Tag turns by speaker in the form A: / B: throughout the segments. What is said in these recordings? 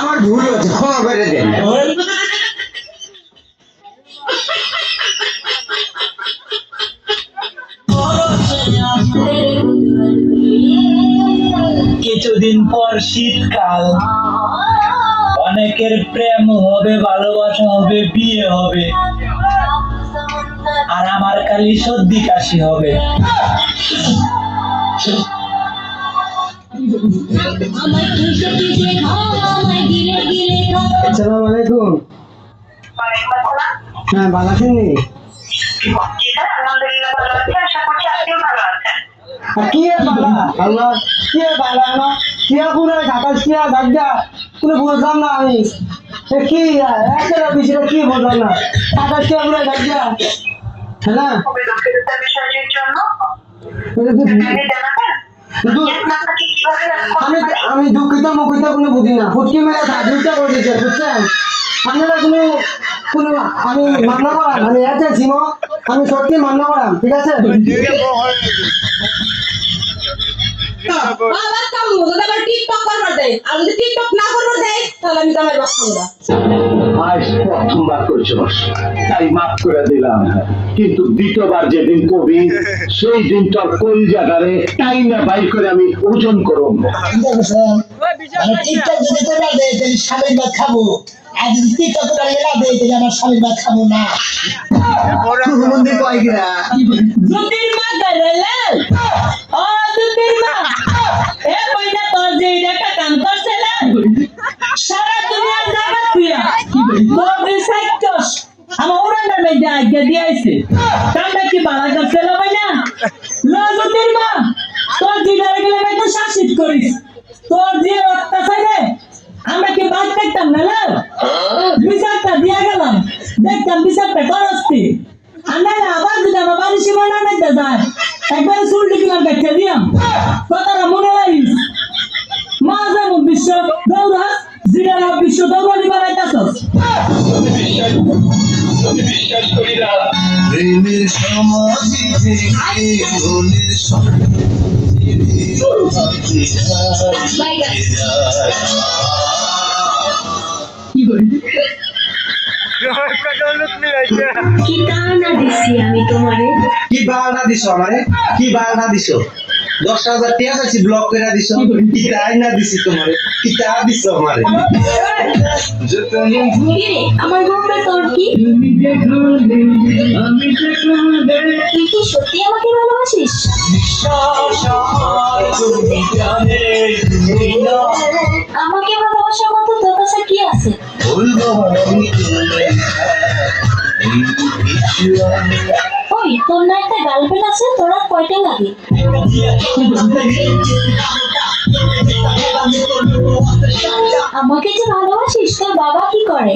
A: আমার ভুল হচ্ছে, ক্ষমা করে দেন।
B: কিছুদিন পর শীতকাল, অনেকের প্রেম হবে, ভালোবাসা হবে, বিয়ে হবে, আর আমার খালি সর্দি কাশি হবে।
A: আসসালামু আলাইকুম। হ্যাঁ, ভালো আছেন নি? কি বালা আল্লাহ, কি বালা না, কি পুরো ঢাকা কি দাগা কোনো বুঝলাম না আমি। কি একটা বিষয় কি বুঝলাম না, ঢাকা কি পুরো দাগা হ্যাঁ আমি দুঃখিত মুখিত কোনো বুঝি না, ফুটকি মেরে দুইটা করে দিচ্ছে বুঝছেন। আপনারা কোনো আমি মান্য করাম, আমি এতে ছিম, আমি সত্যি মান্য করাম, ঠিক আছে।
C: আজ প্রথমবার করেছে তাই মাফ করে দিলাম, কিন্তু দ্বিতীয়বার যেদিন কবি সেই দিন তোর কলজাটারে টাইম না বাইর করে আমি ওজন করব।
D: স্বামীর ভাত খাবো, আর যদি টিকটক করে এলা দেয় তাহলে আমার স্বামীর ভাত খাবো না।
B: তোর যে অত্যাচারে আমরা কি বাদ দেখতাম না, বিচারটা দিয়া গেলাম, দেখতাম বিচারটা করস্তি। আমরা আবার যদি আমার বাড়ির সীমানা নাইতে যায়, একবারে চুলটি কিলাম দেখতে দিয়াম, কথাটা মনে রাখিস। মা যেমন বিশ্ব দৌড়া, জিরারা বিশ্ব দৌড়ানি বানাইতাছস।
E: প্রেমের সমাধি থেকে মনের
F: কি বাহানা দিছি আমি তোমারে?
A: কি বাহানা দিছো আমারে? কি বাহানা দিছো? 10,000 টাকা চাইছি, ব্লক করে দিছো। কি আইনা দিছি তোমারে? কি তা দিছো আমারে?
F: আমার বউটা তোর কি? তুই কি সত্যি আমাকে ভালোবাসিস? আমাকে ভালোবাসার মতো তোর কাছে কি আছে? ওই তোর না একটা গার্লফ্রেন্ড আছে, তোর আর কয়টা লাগে? আমাকে যে ভালোবাসিস, তোর বাবা কি করে?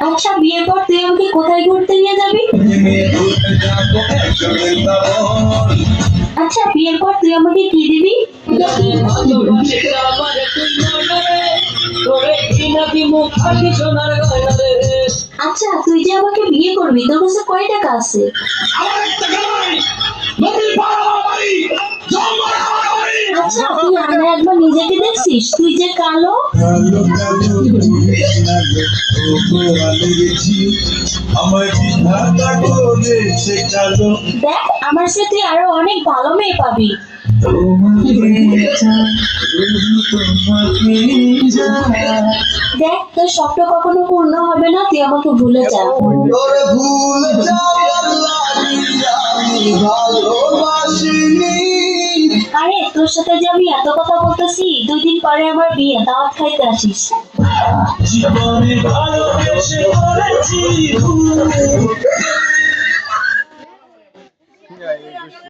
F: আচ্ছা, বিয়ের পর তুই আমাকে কোথায় ঘুরতে নিয়ে যাবি? আচ্ছা, বিয়ের পর তুই আমাকে কি দিবি? আচ্ছা, তুই যে আমাকে বিয়ে করবি, তোর কাছে কয় টাকা আছে? আচ্ছা, তুই আয়না একবার নিজেকে দেখছিস? তুই যে কালো। দেখ, আমার সাথে আরো অনেক ভালো মেয়ে পাবি। দেখ, তোর স্বপ্ন কখনো পূর্ণ হবে না, তুই আমাকে ভুলে যা। আরে, তোর সাথে যে আমি এত কথা বলতেছি, 2 দিন পরে আমার বিয়ে, দাওয়াত খাইতে আসিস।
B: জীবনে ভালোবেসে